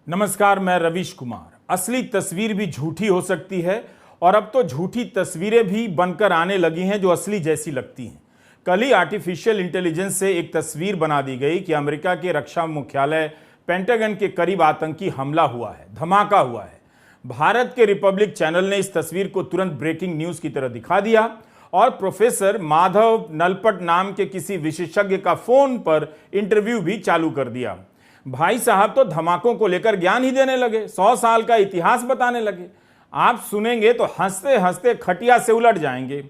नमस्कार, मैं रवीश कुमार। असली तस्वीर भी झूठी हो सकती है और अब तो झूठी तस्वीरें भी बनकर आने लगी हैं जो असली जैसी लगती हैं। कल ही आर्टिफिशियल इंटेलिजेंस से एक तस्वीर बना दी गई कि अमेरिका के रक्षा मुख्यालय पेंटागन के करीब आतंकी हमला हुआ है, धमाका हुआ है। भारत के रिपब्लिक चैनल ने इस तस्वीर को तुरंत ब्रेकिंग न्यूज की तरह दिखा दिया और प्रोफेसर माधव नलपट नाम के किसी विशेषज्ञ का फोन पर इंटरव्यू भी चालू कर दिया। भाई साहब तो धमाकों को लेकर ज्ञान ही देने लगे, 100 साल का इतिहास बताने लगे। आप सुनेंगे तो हंसते हंसते खटिया से उलट जाएंगे।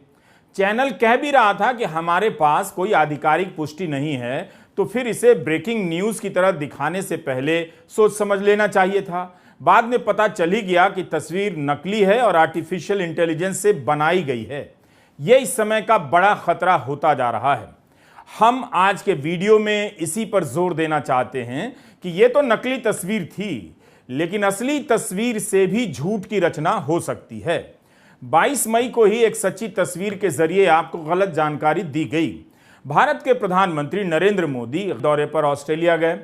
चैनल कह भी रहा था कि हमारे पास कोई आधिकारिक पुष्टि नहीं है, तो फिर इसे ब्रेकिंग न्यूज की तरह दिखाने से पहले सोच समझ लेना चाहिए था। बाद में पता चल ही गया कि तस्वीर नकली है और आर्टिफिशियल इंटेलिजेंस से बनाई गई है। यह इस समय का बड़ा खतरा होता जा रहा है। हम आज के वीडियो में इसी पर जोर देना चाहते हैं कि यह तो नकली तस्वीर थी, लेकिन असली तस्वीर से भी झूठ की रचना हो सकती है। 22 मई को ही एक सच्ची तस्वीर के जरिए आपको गलत जानकारी दी गई। भारत के प्रधानमंत्री नरेंद्र मोदी दौरे पर ऑस्ट्रेलिया गए,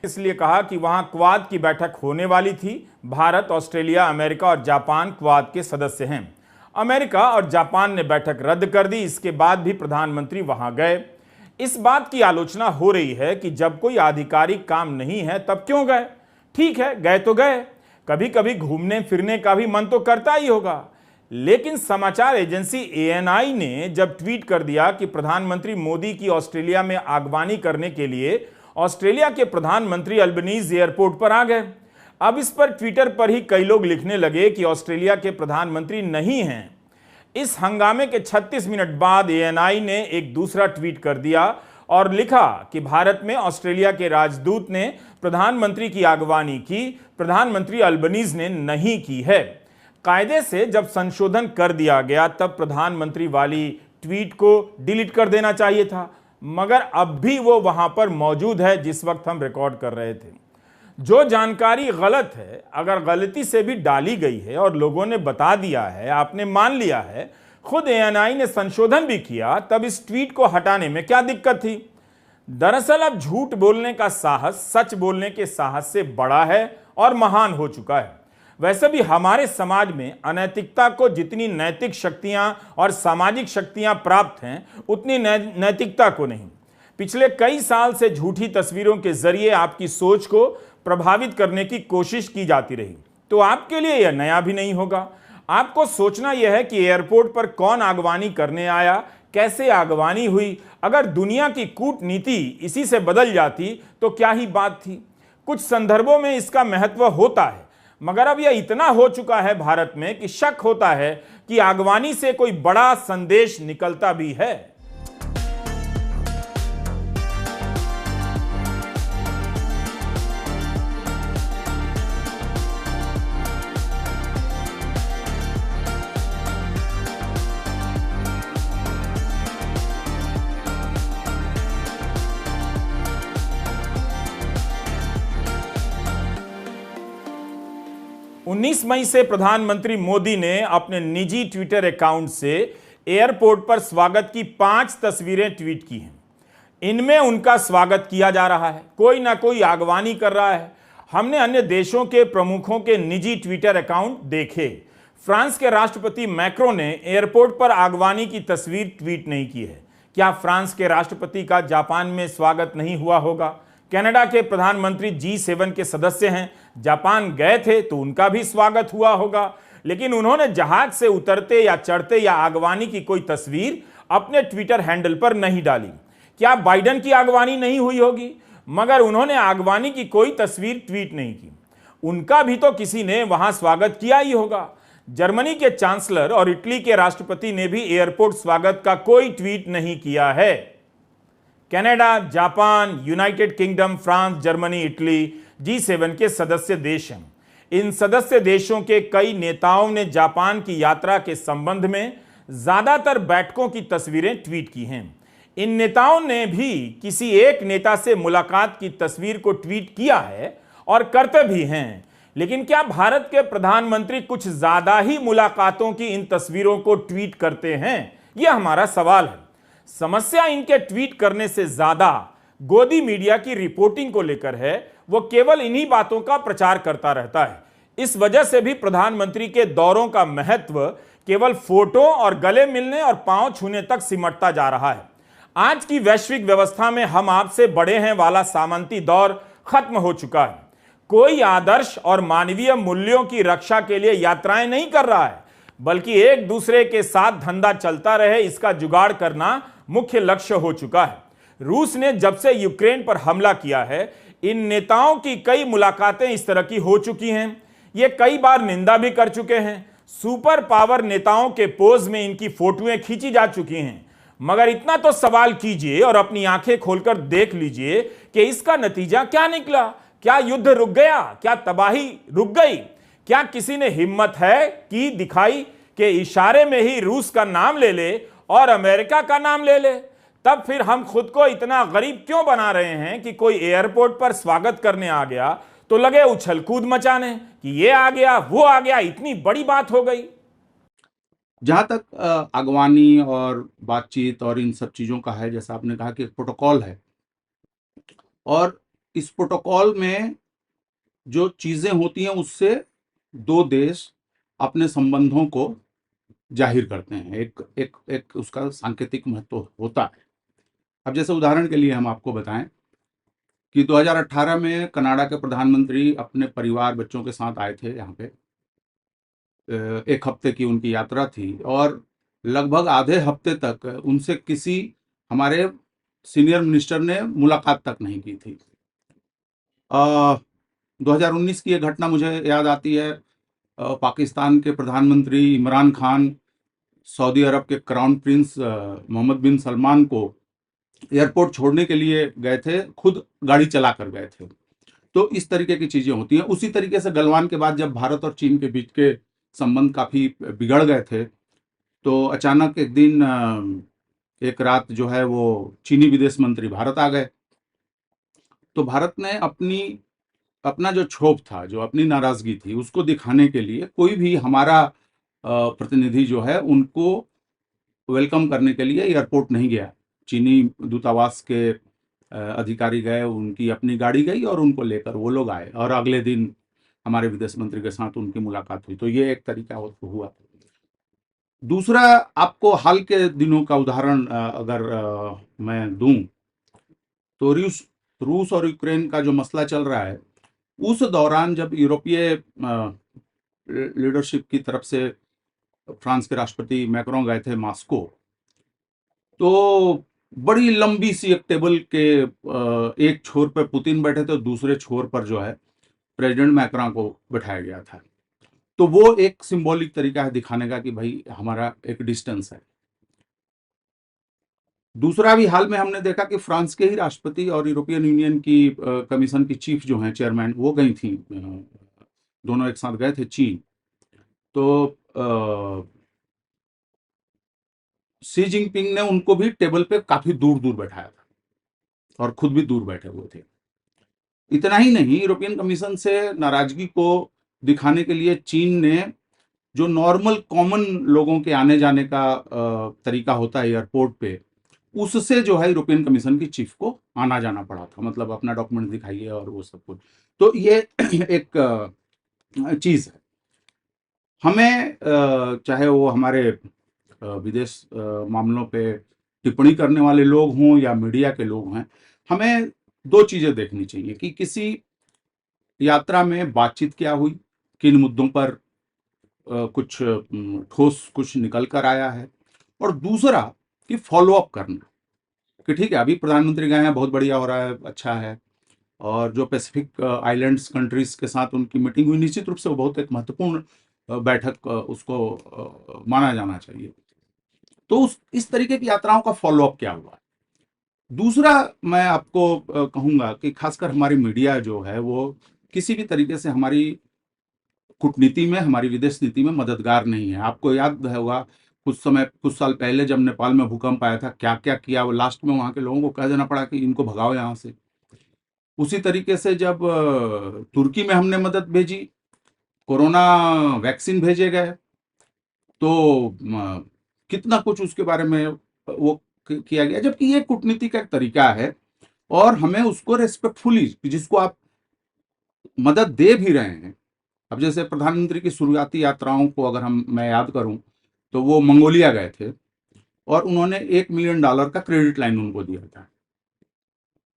इसलिए कहा कि वहां क्वाड की बैठक होने वाली थी। भारत, ऑस्ट्रेलिया, अमेरिका और जापान क्वाड के सदस्य हैं। अमेरिका और जापान ने बैठक रद्द कर दी। इसके बाद भी प्रधानमंत्री वहां गए। इस बात की आलोचना हो रही है कि जब कोई आधिकारिक काम नहीं है तब क्यों गए। ठीक है, गए तो गए, कभी कभी घूमने फिरने का भी मन तो करता ही होगा। लेकिन समाचार एजेंसी ANI ने जब ट्वीट कर दिया कि प्रधानमंत्री मोदी की ऑस्ट्रेलिया में आगवानी करने के लिए ऑस्ट्रेलिया के प्रधानमंत्री अल्बनीज एयरपोर्ट पर आ गए। अब इस पर ट्विटर पर ही कई लोग लिखने लगे कि ऑस्ट्रेलिया के प्रधानमंत्री नहीं हैं। इस हंगामे के 36 मिनट बाद ANI ने एक दूसरा ट्वीट कर दिया और लिखा कि भारत में ऑस्ट्रेलिया के राजदूत ने प्रधानमंत्री की आगवानी की, प्रधानमंत्री अल्बनीज ने नहीं की है। कायदे से जब संशोधन कर दिया गया तब प्रधानमंत्री वाली ट्वीट को डिलीट कर देना चाहिए था, मगर अब भी वो वहां पर मौजूद है जिस वक्त हम रिकॉर्ड कर रहे थे। जो जानकारी गलत है, अगर गलती से भी डाली गई है और लोगों ने बता दिया है, आपने मान लिया है, खुद ANI ने संशोधन भी किया, तब इस ट्वीट को हटाने में क्या दिक्कत थी। दरअसल अब झूठ बोलने का साहस सच बोलने के साहस से बड़ा है और महान हो चुका है। वैसे भी हमारे समाज में अनैतिकता को जितनी नैतिक शक्तियां और सामाजिक शक्तियां प्राप्त हैं, उतनी नैतिकता को नहीं। पिछले कई साल से झूठी तस्वीरों के जरिए आपकी सोच को प्रभावित करने की कोशिश की जाती रही, तो आपके लिए यह नया भी नहीं होगा। आपको सोचना यह है कि एयरपोर्ट पर कौन आगवानी करने आया, कैसे आगवानी हुई। अगर दुनिया की कूटनीति इसी से बदल जाती तो क्या ही बात थी। कुछ संदर्भों में इसका महत्व होता है, मगर अब यह इतना हो चुका है भारत में कि शक होता है कि आगवानी से कोई बड़ा संदेश निकलता भी है। 19 मई से प्रधानमंत्री मोदी ने अपने निजी ट्विटर अकाउंट से एयरपोर्ट पर स्वागत की 5 तस्वीरें ट्वीट की हैं। इनमें उनका स्वागत किया जा रहा है, कोई ना कोई आगवानी कर रहा है। हमने अन्य देशों के प्रमुखों के निजी ट्विटर अकाउंट देखे। फ्रांस के राष्ट्रपति मैक्रो ने एयरपोर्ट पर आगवानी की तस्वीर ट्वीट नहीं की है। क्या फ्रांस के राष्ट्रपति का जापान में स्वागत नहीं हुआ होगा? कनाडा के प्रधानमंत्री G7 के सदस्य हैं, जापान गए थे तो उनका भी स्वागत हुआ होगा, लेकिन उन्होंने जहाज से उतरते या चढ़ते या आगवानी की कोई तस्वीर अपने ट्विटर हैंडल पर नहीं डाली। क्या बाइडेन की आगवानी नहीं हुई होगी? मगर उन्होंने आगवानी की कोई तस्वीर ट्वीट नहीं की। उनका भी तो किसी ने वहां स्वागत किया ही होगा। जर्मनी के चांसलर और इटली के राष्ट्रपति ने भी एयरपोर्ट स्वागत का कोई ट्वीट नहीं किया है। Canada, Japan, United kingdom, France, Germany, Italy G7 के सदस्य देश हैं। इन सदस्य देशों के कई नेताओं ने जापान की यात्रा के संबंध में ज्यादातर बैठकों की तस्वीरें ट्वीट की हैं। इन नेताओं ने भी किसी एक नेता से मुलाकात की तस्वीर को ट्वीट किया है और करते भी हैं। लेकिन क्या भारत के प्रधानमंत्री कुछ ज्यादा ही मुलाकातों की इन तस्वीरों को ट्वीट करते हैं? यह हमारा सवाल है। समस्या इनके ट्वीट करने से ज्यादा गोदी मीडिया की रिपोर्टिंग को लेकर है वो केवल इन्हीं बातों का प्रचार करता रहता है। इस वजह से भी प्रधानमंत्री के दौरों का महत्व केवल फोटो और गले मिलने और पांव छूने तक सिमटता जा रहा है। आज की वैश्विक व्यवस्था में हम आपसे बड़े हैं वाला सामंती दौर खत्म हो चुका है। कोई आदर्श और मानवीय मूल्यों की रक्षा के लिए यात्राएं नहीं कर रहा है, बल्कि एक दूसरे के साथ धंधा चलता रहे इसका जुगाड़ करना मुख्य लक्ष्य हो चुका है। रूस ने जब से यूक्रेन पर हमला किया है, इन नेताओं की कई मुलाकातें इस तरह की हो चुकी हैं। ये कई बार निंदा भी कर चुके हैं। सुपर पावर नेताओं के पोज में इनकी फोटोएं खींची जा चुकी हैं। मगर इतना तो सवाल कीजिए और अपनी आंखें खोलकर देख लीजिए कि इसका नतीजा क्या निकला। क्या युद्ध रुक गया? क्या तबाही रुक गई? क्या किसी ने हिम्मत है कि दिखाई कि इशारे में ही रूस का नाम ले ले और अमेरिका का नाम ले ले? तब फिर हम खुद को इतना गरीब क्यों बना रहे हैं कि कोई एयरपोर्ट पर स्वागत करने आ गया तो लगे उछल कूद मचाने कि ये आ गया, वो आ गया, इतनी बड़ी बात हो गई। जहाँ तक अगवानी और बातचीत और इन सब चीज़ों का है, जैसा आपने कहा कि एक प्रोटोकॉल है, और इस प्रोटोकॉल में जो चीज़ें होती हैं उससे दो देश अपने संबंधों को जाहिर करते हैं। एक उसका सांकेतिक महत्व होता है। अब जैसे उदाहरण के लिए हम आपको बताएं कि 2018 में कनाडा के प्रधानमंत्री अपने परिवार बच्चों के साथ आए थे यहाँ पे। एक हफ्ते की उनकी यात्रा थी और लगभग आधे हफ्ते तक उनसे किसी हमारे सीनियर मिनिस्टर ने मुलाकात तक नहीं की थी। 2019 की एक घटना मुझे याद आती है। पाकिस्तान के प्रधानमंत्री इमरान खान सऊदी अरब के क्राउन प्रिंस मोहम्मद बिन सलमान को एयरपोर्ट छोड़ने के लिए गए थे, खुद गाड़ी चला कर गए थे। तो इस तरीके की चीज़ें होती हैं। उसी तरीके से गलवान के बाद जब भारत और चीन के बीच के संबंध काफ़ी बिगड़ गए थे, तो अचानक एक दिन एक रात जो है वो चीनी विदेश मंत्री भारत आ गए। तो भारत ने अपना जो क्षोभ था, जो अपनी नाराज़गी थी, उसको दिखाने के लिए कोई भी हमारा प्रतिनिधि जो है उनको वेलकम करने के लिए एयरपोर्ट नहीं गया। चीनी दूतावास के अधिकारी गए, उनकी अपनी गाड़ी गई और उनको लेकर वो लोग आए और अगले दिन हमारे विदेश मंत्री के साथ उनकी मुलाकात हुई। तो ये एक तरीका हुआ। दूसरा, आपको हाल के दिनों का उदाहरण अगर मैं दूं तो रूस और यूक्रेन का जो मसला चल रहा है, उस दौरान जब यूरोपीय लीडरशिप की तरफ से फ्रांस के राष्ट्रपति मैक्रों गए थे मॉस्को, तो बड़ी लंबी सी एक टेबल के एक छोर पर पुतिन बैठे थे और दूसरे छोर पर जो है प्रेसिडेंट मैक्रों को बैठाया गया था। तो वो एक सिंबॉलिक तरीका है दिखाने का कि भाई हमारा एक डिस्टेंस है। दूसरा भी हाल में हमने देखा कि फ्रांस के ही राष्ट्रपति और यूरोपियन यूनियन की कमीशन की चीफ जो हैं चेयरमैन, वो गई थी, दोनों एक साथ गए थे चीन। तो शी जिनपिंग ने उनको भी टेबल पे काफी दूर दूर बैठाया था और खुद भी दूर बैठे हुए थे। इतना ही नहीं, यूरोपियन कमीशन से नाराजगी को दिखाने के लिए चीन ने जो नॉर्मल कॉमन लोगों के आने जाने का तरीका होता है एयरपोर्ट पे, उससे जो है यूरोपियन कमीशन की चीफ को आना जाना पड़ा था, मतलब अपना डॉक्यूमेंट दिखाइए और वो सब कुछ। तो ये एक चीज है। हमें चाहे वो हमारे विदेश मामलों पे टिप्पणी करने वाले लोग हों या मीडिया के लोग हैं, हमें दो चीजें देखनी चाहिए कि किसी यात्रा में बातचीत क्या हुई, किन मुद्दों पर कुछ ठोस कुछ निकल कर आया है, और दूसरा कि फॉलो अप करना कि ठीक है अभी प्रधानमंत्री गए हैं, बहुत बढ़िया हो रहा है, अच्छा है, और जो पैसिफिक आइलैंड्स कंट्रीज के साथ उनकी मीटिंग हुई, निश्चित रूप से वो बहुत एक महत्वपूर्ण बैठक उसको माना जाना चाहिए। तो इस तरीके की यात्राओं का फॉलो अप क्या हुआ। दूसरा, मैं आपको कहूंगा कि खासकर हमारी मीडिया जो है वो किसी भी तरीके से हमारी कूटनीति में, हमारी विदेश नीति में मददगार नहीं है। आपको याद होगा कुछ साल पहले जब नेपाल में भूकंप आया था, क्या क्या किया, वो लास्ट में वहां के लोगों को कह देना पड़ा कि इनको भगाओ यहाँ से। उसी तरीके से जब तुर्की में हमने मदद भेजी, कोरोना वैक्सीन भेजे गए, तो कितना कुछ उसके बारे में वो किया गया, जबकि ये कूटनीति का एक तरीका है और हमें उसको रेस्पेक्टफुली, जिसको आप मदद दे भी रहे हैं। अब जैसे प्रधानमंत्री की शुरुआती यात्राओं को अगर मैं याद करूं, तो वो मंगोलिया गए थे और उन्होंने $1 मिलियन का क्रेडिट लाइन उनको दिया था।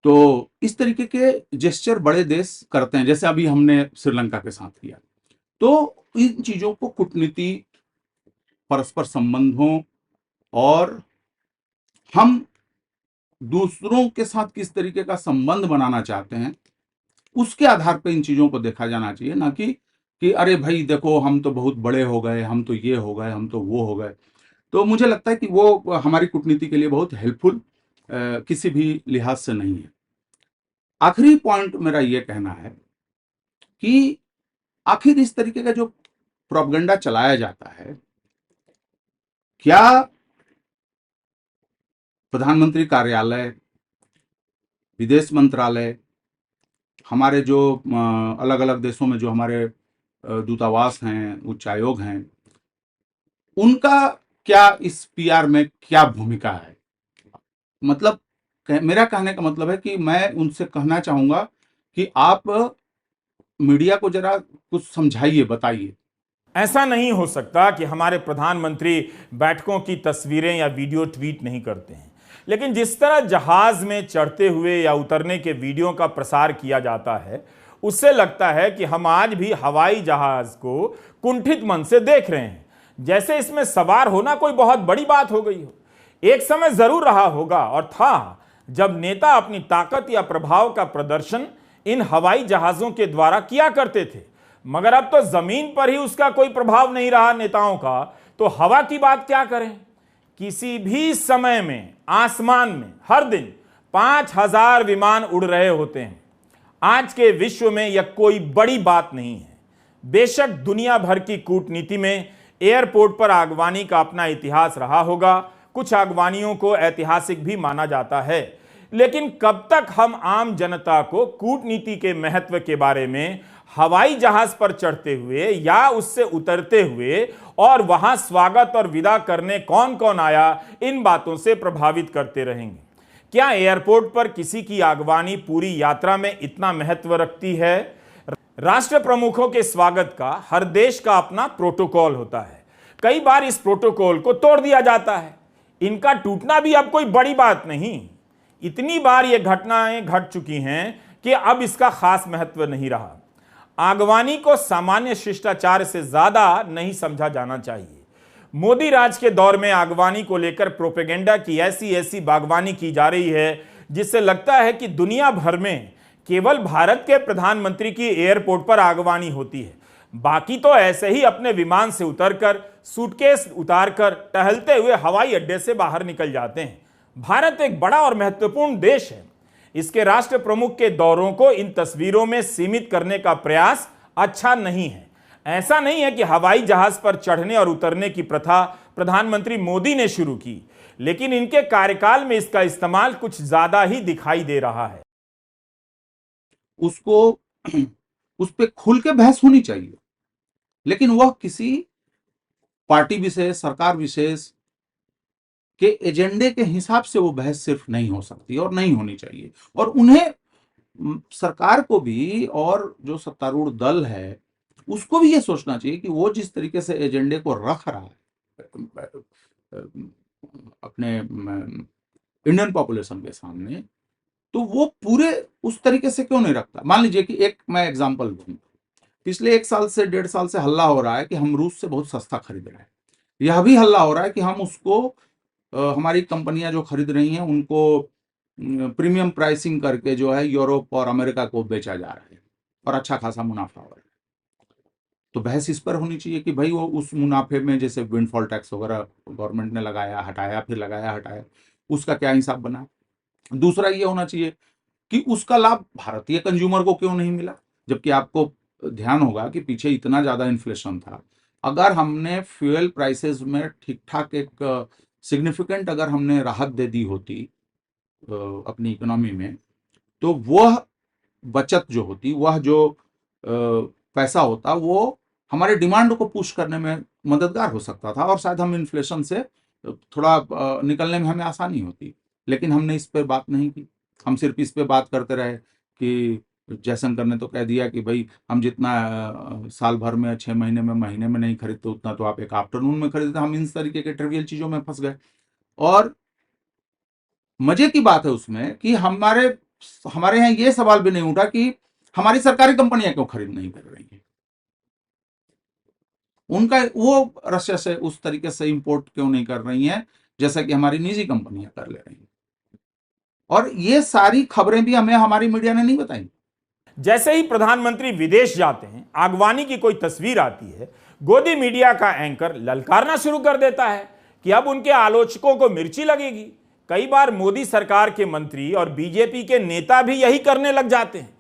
तो इस तरीके के जेस्चर बड़े देश करते हैं, जैसे अभी हमने श्रीलंका के साथ किया। तो इन चीजों को कूटनीति, परस्पर संबंधों और हम दूसरों के साथ किस तरीके का संबंध बनाना चाहते हैं, उसके आधार पर इन चीजों को देखा जाना चाहिए, ना कि अरे भाई देखो हम तो बहुत बड़े हो गए, हम तो ये हो गए, हम तो वो हो गए। तो मुझे लगता है कि वो हमारी कूटनीति के लिए बहुत हेल्पफुल किसी भी लिहाज से नहीं है। आखिरी पॉइंट मेरा ये कहना है कि आखिर इस तरीके का जो प्रोपगेंडा चलाया जाता है, क्या प्रधानमंत्री कार्यालय, विदेश मंत्रालय, हमारे जो अलग अलग देशों में जो हमारे दूतावास हैं, उच्चायोग हैं, उनका क्या इस पीआर में क्या भूमिका है? मतलब मेरा कहने का मतलब है कि मैं उनसे कहना चाहूंगा कि आप मीडिया को जरा कुछ समझाइए, बताइए। ऐसा नहीं हो सकता कि हमारे प्रधानमंत्री बैठकों की तस्वीरें या वीडियो ट्वीट नहीं करते हैं, लेकिन जिस तरह जहाज में चढ़ते हुए या उतरने के वीडियो का प्रसार किया जाता है, उससे लगता है कि हम आज भी हवाई जहाज को कुंठित मन से देख रहे हैं, जैसे इसमें सवार होना कोई बहुत बड़ी बात हो गई हो। एक समय जरूर रहा होगा और था जब नेता अपनी ताकत या प्रभाव का प्रदर्शन इन हवाई जहाजों के द्वारा किया करते थे, मगर अब तो जमीन पर ही उसका कोई प्रभाव नहीं रहा नेताओं का, तो हवा की बात क्या करें। किसी भी समय में आसमान में हर दिन 5,000 विमान उड़ रहे होते हैं। आज के विश्व में यह कोई बड़ी बात नहीं है। बेशक दुनिया भर की कूटनीति में एयरपोर्ट पर आगवानी का अपना इतिहास रहा होगा, कुछ आगवानियों को ऐतिहासिक भी माना जाता है, लेकिन कब तक हम आम जनता को कूटनीति के महत्व के बारे में हवाई जहाज पर चढ़ते हुए या उससे उतरते हुए और वहां स्वागत और विदा करने कौन कौन आया, इन बातों से प्रभावित करते रहेंगे? क्या एयरपोर्ट पर किसी की आगवानी पूरी यात्रा में इतना महत्व रखती है? राष्ट्र प्रमुखों के स्वागत का हर देश का अपना प्रोटोकॉल होता है। कई बार इस प्रोटोकॉल को तोड़ दिया जाता है। इनका टूटना भी अब कोई बड़ी बात नहीं। इतनी बार ये घटनाएं घट चुकी हैं कि अब इसका खास महत्व नहीं रहा। आगवानी को सामान्य शिष्टाचार से ज्यादा नहीं समझा जाना चाहिए। मोदी राज के दौर में आगवानी को लेकर प्रोपेगेंडा की ऐसी ऐसी बागवानी की जा रही है, जिससे लगता है कि दुनिया भर में केवल भारत के प्रधानमंत्री की एयरपोर्ट पर आगवानी होती है, बाकी तो ऐसे ही अपने विमान से उतरकर सूटकेस उतारकर टहलते हुए हवाई अड्डे से बाहर निकल जाते हैं। भारत एक बड़ा और महत्वपूर्ण देश है। इसके राष्ट्र प्रमुख के दौरों को इन तस्वीरों में सीमित करने का प्रयास अच्छा नहीं है। ऐसा नहीं है कि हवाई जहाज पर चढ़ने और उतरने की प्रथा प्रधानमंत्री मोदी ने शुरू की, लेकिन इनके कार्यकाल में इसका इस्तेमाल कुछ ज्यादा ही दिखाई दे रहा है। उसको उस पर खुल के बहस होनी चाहिए, लेकिन वह किसी पार्टी विशेष, सरकार विशेष के एजेंडे के हिसाब से वो बहस सिर्फ नहीं हो सकती और नहीं होनी चाहिए। और उन्हें, सरकार को भी और जो सत्तारूढ़ दल है उसको भी ये सोचना चाहिए कि वो जिस तरीके से एजेंडे को रख रहा है अपने इंडियन पॉपुलेशन के सामने, तो वो पूरे उस तरीके से क्यों नहीं रखता। मान लीजिए कि एक मैं एग्जांपल दूं, पिछले 1 साल से 1.5 साल से हल्ला हो रहा है कि हम रूस से बहुत सस्ता खरीद रहे हैं। यह भी हल्ला हो रहा है कि हम उसको हमारी कंपनियां जो खरीद रही हैं उनको प्रीमियम प्राइसिंग करके जो है यूरोप और अमेरिका को बेचा जा रहा है और अच्छा खासा मुनाफा हो रहा है। तो बहस इस पर होनी चाहिए कि भाई वो उस मुनाफे में, जैसे विंडफॉल टैक्स वगैरह गवर्नमेंट ने लगाया, हटाया, फिर लगाया, हटाया, उसका क्या हिसाब बना। दूसरा ये होना चाहिए कि उसका लाभ भारतीय कंज्यूमर को क्यों नहीं मिला, जबकि आपको ध्यान होगा कि पीछे इतना ज्यादा इन्फ्लेशन था। अगर हमने फ्यूल प्राइसेस में ठीक ठाक एक सिग्निफिकेंट अगर हमने राहत दे दी होती अपनी इकोनॉमी में, तो वह बचत जो होती, वह जो पैसा होता, वो हमारे डिमांड को पुश करने में मददगार हो सकता था और शायद हम इन्फ्लेशन से थोड़ा निकलने में हमें आसानी होती। लेकिन हमने इस पर बात नहीं की। हम सिर्फ इस पे बात करते रहे कि जयशंकर ने तो कह दिया कि भाई हम जितना साल भर में 6 महीने में महीने में नहीं खरीदते उतना तो आप एक आफ्टरनून में खरीदते। हम इस तरीके के ट्रिवियल चीजों में फंस गए। और मजे की बात है उसमें कि हमारे यहाँ ये सवाल भी नहीं उठा कि हमारी सरकारी कंपनियां क्यों खरीद नहीं कर रही हैं, उनका वो रशिया से उस तरीके से इंपोर्ट क्यों नहीं कर रही हैं जैसा कि हमारी निजी कंपनियां कर ले रही हैं। और ये सारी खबरें भी हमें हमारी मीडिया ने नहीं बताई। जैसे ही प्रधानमंत्री विदेश जाते हैं, आगवानी की कोई तस्वीर आती है, गोदी मीडिया का एंकर ललकारना शुरू कर देता है कि अब उनके आलोचकों को मिर्ची लगेगी। कई बार मोदी सरकार के मंत्री और बीजेपी के नेता भी यही करने लग जाते हैं।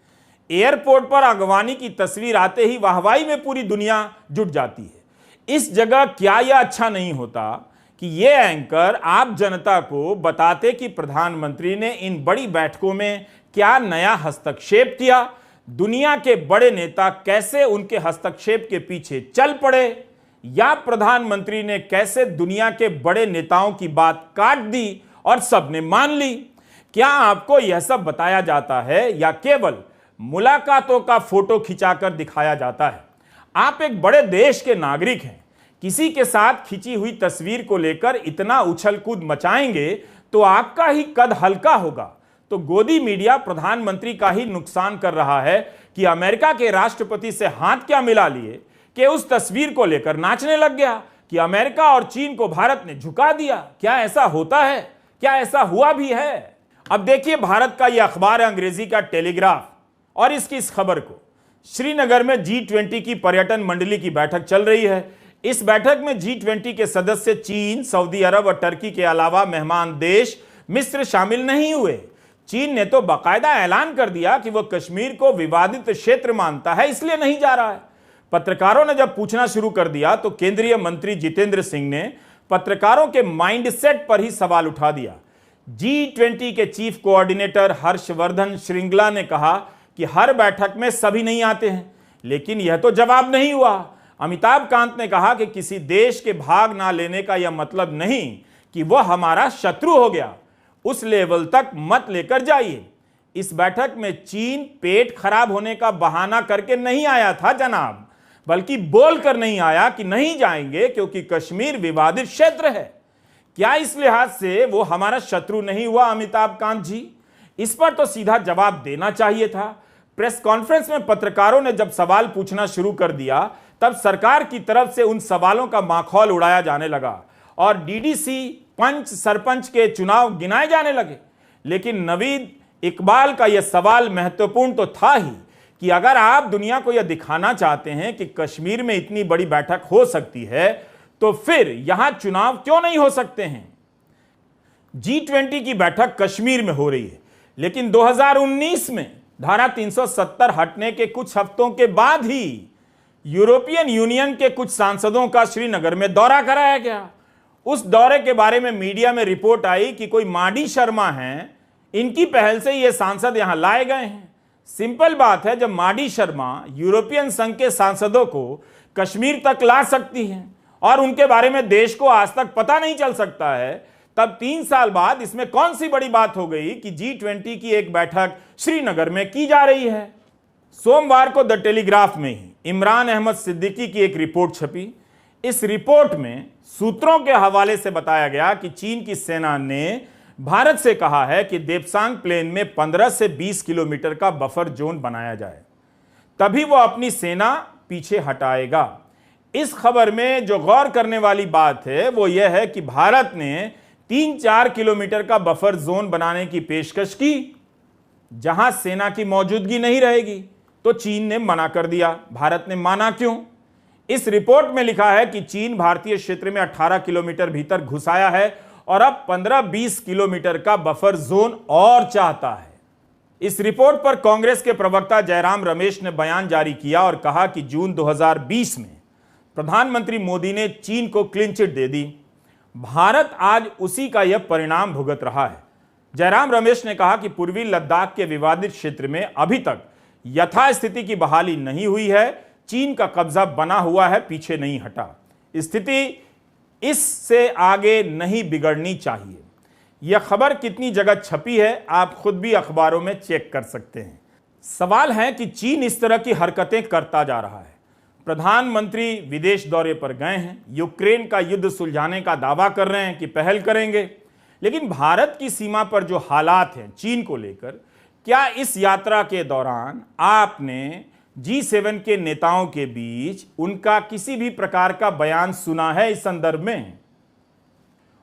एयरपोर्ट पर आगवानी की तस्वीर आते ही वाहवाही में पूरी दुनिया जुट जाती है। इस जगह क्या यह अच्छा नहीं होता कि ये एंकर आप जनता को बताते कि प्रधानमंत्री ने इन बड़ी बैठकों में क्या नया हस्तक्षेप किया, दुनिया के बड़े नेता कैसे उनके हस्तक्षेप के पीछे चल पड़े, या प्रधानमंत्री ने कैसे दुनिया के बड़े नेताओं की बात काट दी और सबने मान ली। क्या आपको यह सब बताया जाता है या केवल मुलाकातों का फोटो खिंचाकर दिखाया जाता है? आप एक बड़े देश के नागरिक हैं, किसी के साथ खिंची हुई तस्वीर को लेकर इतना उछल कूद मचाएंगे तो आपका ही कद हल्का होगा। तो गोदी मीडिया प्रधानमंत्री का ही नुकसान कर रहा है कि अमेरिका के राष्ट्रपति से हाथ क्या मिला लिए कि उस तस्वीर को लेकर नाचने लग गया कि अमेरिका और चीन को भारत ने झुका दिया। क्या ऐसा होता है? क्या ऐसा हुआ भी है? अब देखिए, भारत का यह अखबार है अंग्रेजी का टेलीग्राफ, और इसकी इस खबर को, श्रीनगर में G20 की पर्यटन मंडली की बैठक चल रही है। इस बैठक में G20 के सदस्य चीन, सऊदी अरब और टर्की के अलावा मेहमान देश मिस्र शामिल नहीं हुए। चीन ने तो बाकायदा ऐलान कर दिया कि वह कश्मीर को विवादित क्षेत्र मानता है, इसलिए नहीं जा रहा है। पत्रकारों ने जब पूछना शुरू कर दिया तो केंद्रीय मंत्री जितेंद्र सिंह ने पत्रकारों के माइंडसेट पर ही सवाल उठा दिया। G20 के चीफ कोऑर्डिनेटर हर्षवर्धन श्रृंगला ने कहा कि हर बैठक में सभी नहीं आते हैं, लेकिन यह तो जवाब नहीं हुआ। अमिताभ कांत ने कहा कि किसी देश के भाग ना लेने का यह मतलब नहीं कि वह हमारा शत्रु हो गया, उस लेवल तक मत लेकर जाइए। इस बैठक में चीन पेट खराब होने का बहाना करके नहीं आया था जनाब, बल्कि बोल कर नहीं आया कि नहीं जाएंगे क्योंकि कश्मीर विवादित क्षेत्र है। क्या इस लिहाज से वो हमारा शत्रु नहीं हुआ अमिताभ कांत जी? इस पर तो सीधा जवाब देना चाहिए था। प्रेस कॉन्फ्रेंस में पत्रकारों ने जब सवाल पूछना शुरू कर दिया तब सरकार की तरफ से उन सवालों का माखौल उड़ाया जाने लगा और डीडीसी, पंच, सरपंच के चुनाव गिनाए जाने लगे। लेकिन नवीद इकबाल का यह सवाल महत्वपूर्ण तो था ही कि अगर आप दुनिया को यह दिखाना चाहते हैं कि कश्मीर में इतनी बड़ी बैठक हो सकती है तो फिर यहां चुनाव क्यों नहीं हो सकते हैं? G20 की बैठक कश्मीर में हो रही है, लेकिन 2019 में धारा 370 हटने के कुछ हफ्तों के बाद ही यूरोपियन यूनियन के कुछ सांसदों का श्रीनगर में दौरा कराया गया। उस दौरे के बारे में मीडिया में रिपोर्ट आई कि कोई माडी शर्मा हैं, इनकी पहल से ये सांसद यहां लाए गए हैं। सिंपल बात है, जब माडी शर्मा यूरोपियन संघ के सांसदों को कश्मीर तक ला सकती हैं और उनके बारे में देश को आज तक पता नहीं चल सकता है, तब 3 साल बाद इसमें कौन सी बड़ी बात हो गई कि G20 की एक बैठक श्रीनगर में की जा रही है। सोमवार को द टेलीग्राफ में ही इमरान अहमद सिद्दीकी की एक रिपोर्ट छपी। इस रिपोर्ट में सूत्रों के हवाले से बताया गया कि चीन की सेना ने भारत से कहा है कि देप्सांग प्लेन में 15 से 20 किलोमीटर का बफर जोन बनाया जाए, तभी वो अपनी सेना पीछे हटाएगा। इस खबर में जो गौर करने वाली बात है वो यह है कि भारत ने 3-4 किलोमीटर का बफर जोन बनाने की पेशकश की, जहां सेना की मौजूदगी नहीं रहेगी, तो चीन ने मना कर दिया। भारत ने माना क्यों? इस रिपोर्ट में लिखा है कि चीन भारतीय क्षेत्र में 18 किलोमीटर भीतर घुसाया है और अब 15-20 किलोमीटर का बफर जोन और चाहता है। इस रिपोर्ट पर कांग्रेस के प्रवक्ता जयराम रमेश ने बयान जारी किया और कहा कि जून 2020 में प्रधानमंत्री मोदी ने चीन को क्लीन चिट दे दी। भारत आज उसी का यह परिणाम भुगत रहा है। जयराम रमेश ने कहा कि पूर्वी लद्दाख के विवादित क्षेत्र में अभी तक यथास्थिति की बहाली नहीं हुई है, चीन का कब्जा बना हुआ है, पीछे नहीं हटा। स्थिति इससे आगे नहीं बिगड़नी चाहिए। यह खबर कितनी जगह छपी है आप खुद भी अखबारों में चेक कर सकते हैं। सवाल है कि चीन इस तरह की हरकतें करता जा रहा है। प्रधानमंत्री विदेश दौरे पर गए हैं, यूक्रेन का युद्ध सुलझाने का दावा कर रहे हैं कि पहल करेंगे, लेकिन भारत की सीमा पर जो हालात हैं चीन को लेकर, क्या इस यात्रा के दौरान आपने G7 के नेताओं के बीच उनका किसी भी प्रकार का बयान सुना है इस संदर्भ में?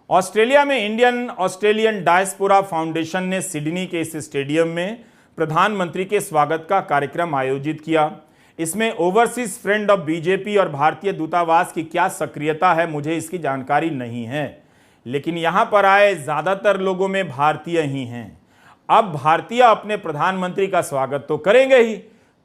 ऑस्ट्रेलिया में इंडियन ऑस्ट्रेलियन डायस्पोरा फाउंडेशन ने सिडनी के इस स्टेडियम में प्रधानमंत्री के स्वागत का कार्यक्रम आयोजित किया। इसमें ओवरसीज फ्रेंड ऑफ बीजेपी और भारतीय दूतावास की क्या सक्रियता है, मुझे इसकी जानकारी नहीं है, लेकिन यहां पर आए ज्यादातर लोगों में भारतीय ही हैं। अब भारतीय अपने प्रधानमंत्री का स्वागत तो करेंगे ही,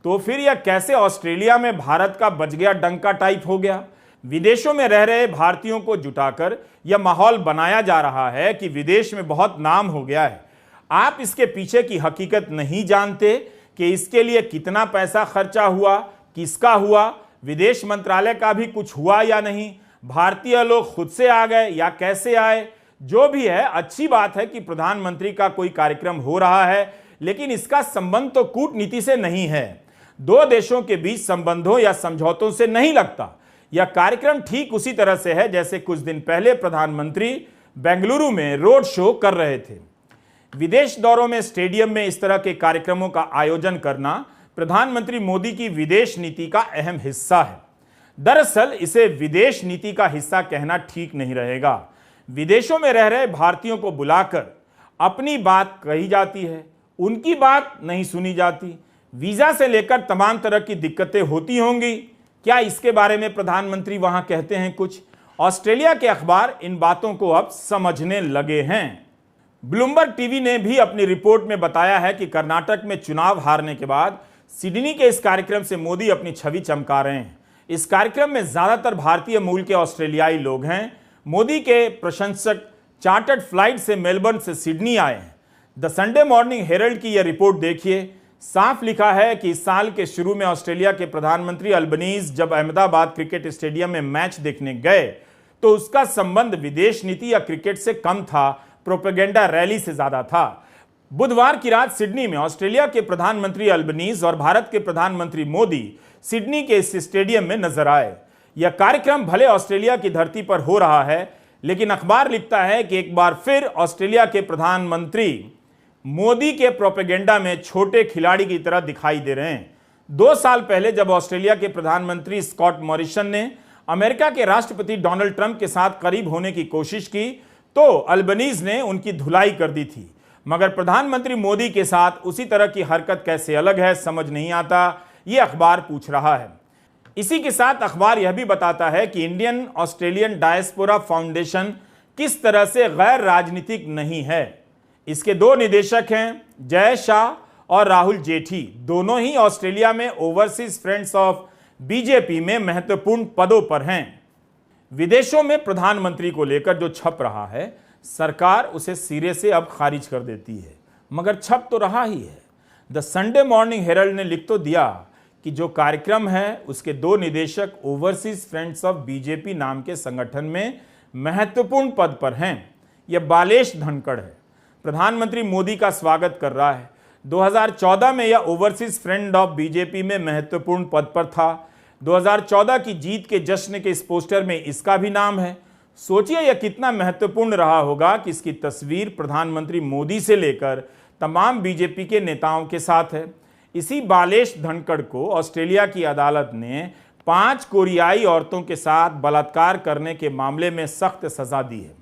तो फिर यह कैसे ऑस्ट्रेलिया में भारत का बज गया डंका टाइप हो गया? विदेशों में रह रहे भारतीयों को जुटाकर यह माहौल बनाया जा रहा है कि विदेश में बहुत नाम हो गया है। आप इसके पीछे की हकीकत नहीं जानते कि इसके लिए कितना पैसा खर्चा हुआ, किसका हुआ, विदेश मंत्रालय का भी कुछ हुआ या नहीं, भारतीय लोग खुद से आ गए या कैसे आए। जो भी है, अच्छी बात है कि प्रधानमंत्री का कोई कार्यक्रम हो रहा है, लेकिन इसका संबंध तो कूटनीति से नहीं है, दो देशों के बीच संबंधों या समझौतों से नहीं लगता। यह कार्यक्रम ठीक उसी तरह से है जैसे कुछ दिन पहले प्रधानमंत्री बेंगलुरु में रोड शो कर रहे थे। विदेश दौरों में स्टेडियम में इस तरह के कार्यक्रमों का आयोजन करना प्रधानमंत्री मोदी की विदेश नीति का अहम हिस्सा है। दरअसल इसे विदेश नीति का हिस्सा कहना ठीक नहीं रहेगा। विदेशों में रह रहे भारतीयों को बुलाकर अपनी बात कही जाती है, उनकी बात नहीं सुनी जाती। वीजा से लेकर तमाम तरह की दिक्कतें होती होंगी, क्या इसके बारे में प्रधानमंत्री वहां कहते हैं कुछ? ऑस्ट्रेलिया के अखबार इन बातों को अब समझने लगे हैं। ब्लूमबर्ग टीवी ने भी अपनी रिपोर्ट में बताया है कि कर्नाटक में चुनाव हारने के बाद सिडनी के इस कार्यक्रम से मोदी अपनी छवि चमका रहे हैं। इस कार्यक्रम में ज्यादातर भारतीय मूल के ऑस्ट्रेलियाई लोग हैं। मोदी के प्रशंसक चार्टर्ड फ्लाइट से मेलबर्न से सिडनी आए हैं। द संडे मॉर्निंग हेरल्ड की यह रिपोर्ट देखिए, साफ लिखा है कि इस साल के शुरू में ऑस्ट्रेलिया के प्रधानमंत्री अल्बनीज जब अहमदाबाद क्रिकेट स्टेडियम में मैच देखने गए तो उसका संबंध विदेश नीति या क्रिकेट से कम था, प्रोपेगेंडा रैली से ज्यादा था। बुधवार की रात सिडनी में ऑस्ट्रेलिया के प्रधानमंत्री अल्बनीज और भारत के प्रधानमंत्री मोदी सिडनी के इस स्टेडियम में नजर आए। यह कार्यक्रम भले ऑस्ट्रेलिया की धरती पर हो रहा है, लेकिन अखबार लिखता है कि एक बार फिर ऑस्ट्रेलिया के प्रधानमंत्री मोदी के प्रोपेगेंडा में छोटे खिलाड़ी की तरह दिखाई दे रहे हैं। 2 साल पहले जब ऑस्ट्रेलिया के प्रधानमंत्री स्कॉट मॉरिसन ने अमेरिका के राष्ट्रपति डोनाल्ड ट्रंप के साथ करीब होने की कोशिश की तो अल्बनीज ने उनकी धुलाई कर दी थी, मगर प्रधानमंत्री मोदी के साथ उसी तरह की हरकत कैसे अलग है, समझ नहीं आता, यह अखबार पूछ रहा है। इसी के साथ अखबार यह भी बताता है कि इंडियन ऑस्ट्रेलियन डायस्पोरा फाउंडेशन किस तरह से गैर राजनीतिक नहीं है। इसके 2 निदेशक हैं, जय शाह और राहुल जेठी, दोनों ही ऑस्ट्रेलिया में ओवरसीज फ्रेंड्स ऑफ बीजेपी में महत्वपूर्ण पदों पर हैं। विदेशों में प्रधानमंत्री को लेकर जो छप रहा है, सरकार उसे सिरे से अब खारिज कर देती है, मगर छप तो रहा ही है। द संडे मॉर्निंग हेरल्ड ने लिख तो दिया कि जो कार्यक्रम है उसके 2 निदेशक ओवरसीज फ्रेंड्स ऑफ बीजेपी नाम के संगठन में महत्वपूर्ण पद पर हैं। यह बालेश धनखड़ है, प्रधानमंत्री मोदी का स्वागत कर रहा है। 2014 में यह ओवरसीज फ्रेंड ऑफ बीजेपी में महत्वपूर्ण पद पर था। 2014 की जीत के जश्न के इस पोस्टर में इसका भी नाम है। सोचिए यह कितना महत्वपूर्ण रहा होगा कि इसकी तस्वीर प्रधानमंत्री मोदी से लेकर तमाम बीजेपी के नेताओं के साथ है। इसी बालेश धनखड़ को ऑस्ट्रेलिया की अदालत ने 5 कोरियाई औरतों के साथ बलात्कार करने के मामले में सख्त सजा दी है।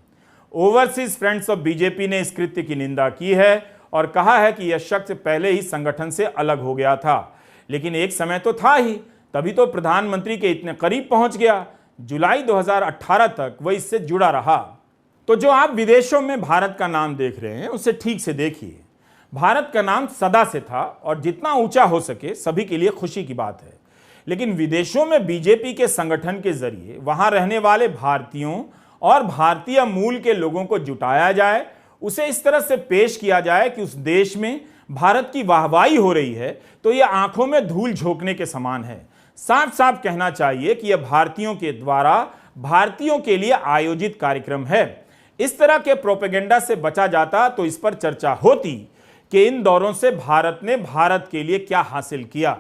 ओवरसीज फ्रेंड्स ऑफ बीजेपी ने इस कृत्य की निंदा की है और कहा है कि यह शख्स पहले ही संगठन से अलग हो गया था, लेकिन एक समय तो था ही, तभी तो प्रधानमंत्री के इतने करीब पहुंच गया। जुलाई 2018 तक वह इससे जुड़ा रहा। तो जो आप विदेशों में भारत का नाम देख रहे हैं उसे ठीक से देखिए। भारत का नाम सदा से था और जितना ऊंचा हो सके सभी के लिए खुशी की बात है, लेकिन विदेशों में बीजेपी के संगठन के जरिए वहां रहने वाले भारतीयों और भारतीय मूल के लोगों को जुटाया जाए, उसे इस तरह से पेश किया जाए कि उस देश में भारत की वाहवाही हो रही है, तो यह आंखों में धूल झोंकने के समान है। साफ साफ कहना चाहिए कि यह भारतीयों के द्वारा भारतीयों के लिए आयोजित कार्यक्रम है। इस तरह के प्रोपेगेंडा से बचा जाता तो इस पर चर्चा होती कि इन दौरों से भारत ने भारत के लिए क्या हासिल किया।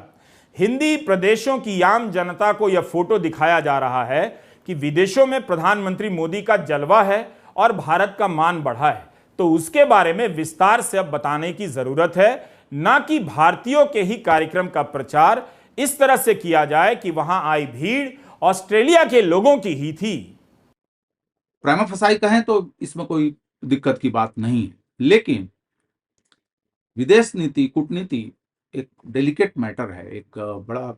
हिंदी प्रदेशों की आम जनता को यह फोटो दिखाया जा रहा है कि विदेशों में प्रधानमंत्री मोदी का जलवा है और भारत का मान बढ़ा है, तो उसके बारे में विस्तार से अब बताने की जरूरत है, ना कि भारतीयों के ही कार्यक्रम का प्रचार इस तरह से किया जाए कि वहां आई भीड़ ऑस्ट्रेलिया के लोगों की ही थी। प्राइमा फसाई कहें तो इसमें कोई दिक्कत की बात नहीं है, लेकिन विदेश नीति, कूटनीति एक डेलिकेट मैटर है, एक बड़ा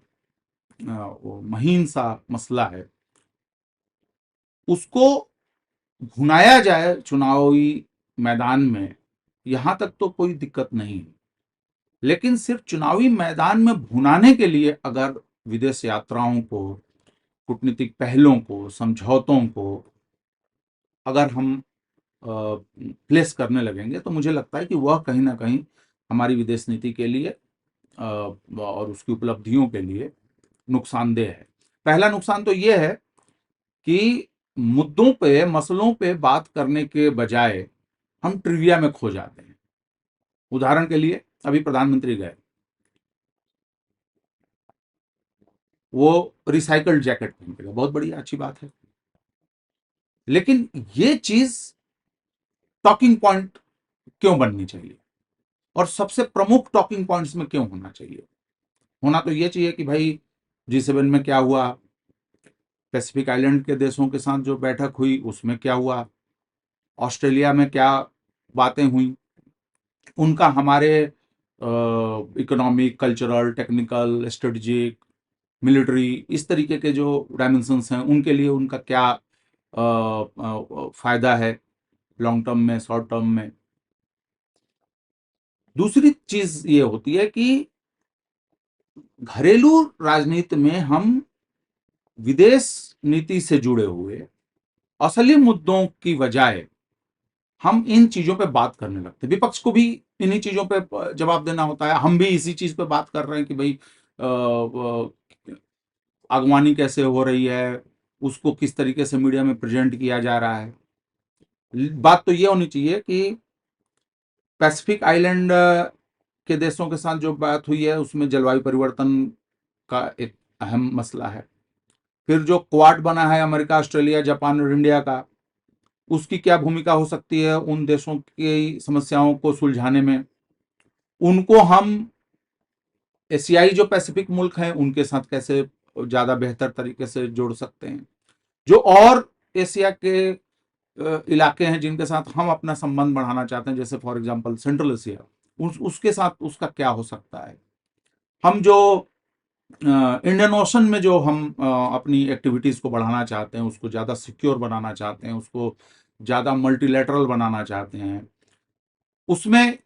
महीन सा मसला है। उसको भुनाया जाए चुनावी मैदान में, यहां तक तो कोई दिक्कत नहीं है, लेकिन सिर्फ चुनावी मैदान में भुनाने के लिए अगर विदेश यात्राओं को, कूटनीतिक पहलों को, समझौतों को अगर हम प्लेस करने लगेंगे तो मुझे लगता है कि वह कहीं ना कहीं हमारी विदेश नीति के लिए और उसकी उपलब्धियों के लिए नुकसानदेह है। पहला नुकसान तो यह है कि मुद्दों पे, मसलों पे बात करने के बजाय हम ट्रिविया में खो जाते हैं। उदाहरण के लिए अभी प्रधानमंत्री गए, वो रिसाइकल्ड जैकेट पहन के गए, बहुत बढ़िया, अच्छी बात है, लेकिन ये चीज टॉकिंग पॉइंट क्यों बननी चाहिए और सबसे प्रमुख टॉकिंग पॉइंट्स में क्यों होना चाहिए? होना तो ये चाहिए कि भाई G7 में क्या हुआ, पैसिफिक आइलैंड के देशों के साथ जो बैठक हुई उसमें क्या हुआ, ऑस्ट्रेलिया में क्या बातें हुई, उनका हमारे economic, cultural, technical, strategic, military, इस तरीके के जो डायमेंशंस हैं उनके लिए उनका क्या फायदा है लॉन्ग टर्म में, शॉर्ट टर्म में। दूसरी चीज ये होती है कि घरेलू राजनीति में हम विदेश नीति से जुड़े हुए असली मुद्दों की बजाय हम इन चीजों पे बात करने लगते हैं। विपक्ष को भी इन्हीं चीजों पे जवाब देना होता है। हम भी इसी चीज पे बात कर रहे हैं कि भाई अगवानी कैसे हो रही है, उसको किस तरीके से मीडिया में प्रेजेंट किया जा रहा है। बात तो ये होनी चाहिए कि पैसिफिक आइलैंड के देशों के साथ जो बात हुई है उसमें जलवायु परिवर्तन का एक अहम मसला है। फिर जो क्वाड बना है अमेरिका, ऑस्ट्रेलिया, जापान और इंडिया का, उसकी क्या भूमिका हो सकती है उन देशों की समस्याओं को सुलझाने में। उनको हम एशियाई जो पैसिफिक मुल्क हैं उनके साथ कैसे ज्यादा बेहतर तरीके से जोड़ सकते हैं। जो और एशिया के इलाके हैं जिनके साथ हम अपना संबंध बढ़ाना चाहते हैं, जैसे फॉर एग्जांपल सेंट्रल एशिया, उसके साथ उसका क्या हो सकता है। हम जो इंडियन ओशन में जो हम अपनी एक्टिविटीज को बढ़ाना चाहते हैं, उसको ज्यादा सिक्योर बनाना चाहते हैं, उसको ज्यादा मल्टीलैटरल बनाना चाहते हैं, उसमें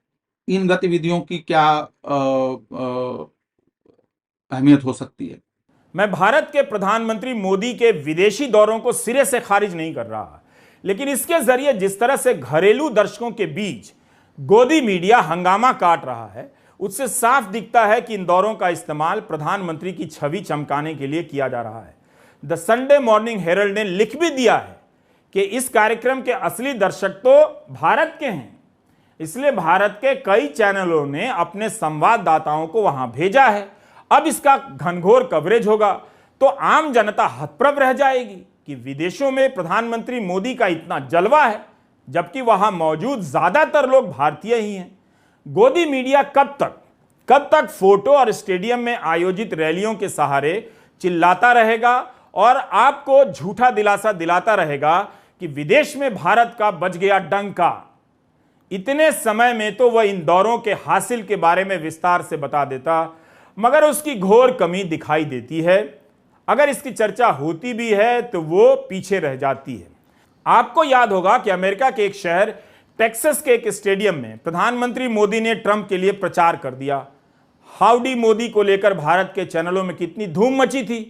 इन गतिविधियों की क्या अहमियत हो सकती है। मैं भारत के प्रधानमंत्री मोदी के विदेशी दौरों को सिरे से खारिज नहीं कर रहा, लेकिन इसके जरिए जिस तरह से घरेलू दर्शकों के बीच गोदी मीडिया हंगामा काट रहा है, उससे साफ दिखता है कि इन दौरों का इस्तेमाल प्रधानमंत्री की छवि चमकाने के लिए किया जा रहा है। द संडे मॉर्निंग हेरल्ड ने लिख भी दिया है कि इस कार्यक्रम के असली दर्शक तो भारत के हैं, इसलिए भारत के कई चैनलों ने अपने संवाददाताओं को वहां भेजा है। अब इसका घनघोर कवरेज होगा तो आम जनता हतप्रभ रह जाएगी कि विदेशों में प्रधानमंत्री मोदी का इतना जलवा है, जबकि वहां मौजूद ज्यादातर लोग भारतीय ही हैं। गोदी मीडिया कब तक फोटो और स्टेडियम में आयोजित रैलियों के सहारे चिल्लाता रहेगा और आपको झूठा दिलासा दिलाता रहेगा कि विदेश में भारत का बज गया डंका। इतने समय में तो वह इन दौरों के हासिल के बारे में विस्तार से बता देता, मगर उसकी घोर कमी दिखाई देती है। अगर इसकी चर्चा होती भी है तो वो पीछे रह जाती है। आपको याद होगा कि अमेरिका के एक शहर टेक्सास के एक स्टेडियम में प्रधानमंत्री मोदी ने ट्रंप के लिए प्रचार कर दिया। हाउडी मोदी को लेकर भारत के चैनलों में कितनी धूम मची थी।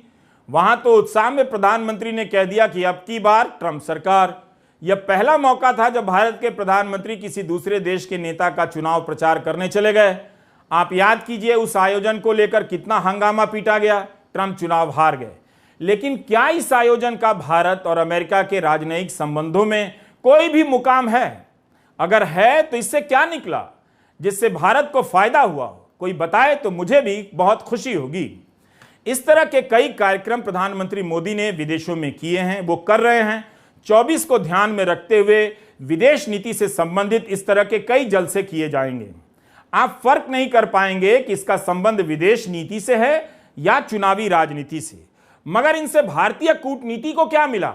वहां तो उत्साह में प्रधानमंत्री ने कह दिया कि अब की बार ट्रंप सरकार। यह पहला मौका था जब भारत के प्रधानमंत्री किसी दूसरे देश के नेता का चुनाव प्रचार करने चले गए। आप याद कीजिए उस आयोजन को लेकर कितना हंगामा पीटा गया। ट्रंप चुनाव हार गए, लेकिन क्या इस आयोजन का भारत और अमेरिका के राजनयिक संबंधों में कोई भी मुकाम है? अगर है तो इससे क्या निकला? जिससे भारत को फायदा हुआ हो, कोई बताए तो मुझे भी बहुत खुशी होगी। इस तरह के कई कार्यक्रम प्रधानमंत्री मोदी ने विदेशों में किए हैं, वो कर रहे हैं। 24 को ध्यान में रखते हुए विदेश नीति से संबंधित इस तरह के कई जलसे किए जाएंगे। आप फर्क नहीं कर पाएंगे कि इसका संबंध विदेश नीति से है या चुनावी राजनीति से, मगर इनसे भारतीय कूटनीति को क्या मिला,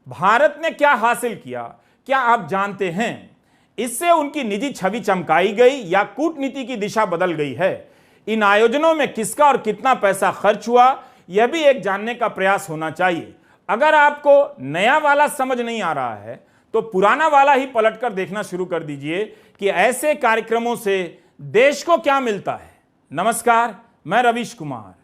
भारत ने क्या हासिल किया, क्या आप जानते हैं? इससे उनकी निजी छवि चमकाई गई या कूटनीति की दिशा बदल गई है? इन आयोजनों में किसका और कितना पैसा खर्च हुआ, यह भी एक जानने का प्रयास होना चाहिए। अगर आपको नया वाला समझ नहीं आ रहा है तो पुराना वाला ही पलटकर देखना शुरू कर दीजिए कि ऐसे कार्यक्रमों से देश को क्या मिलता है। नमस्कार, मैं रवीश कुमार।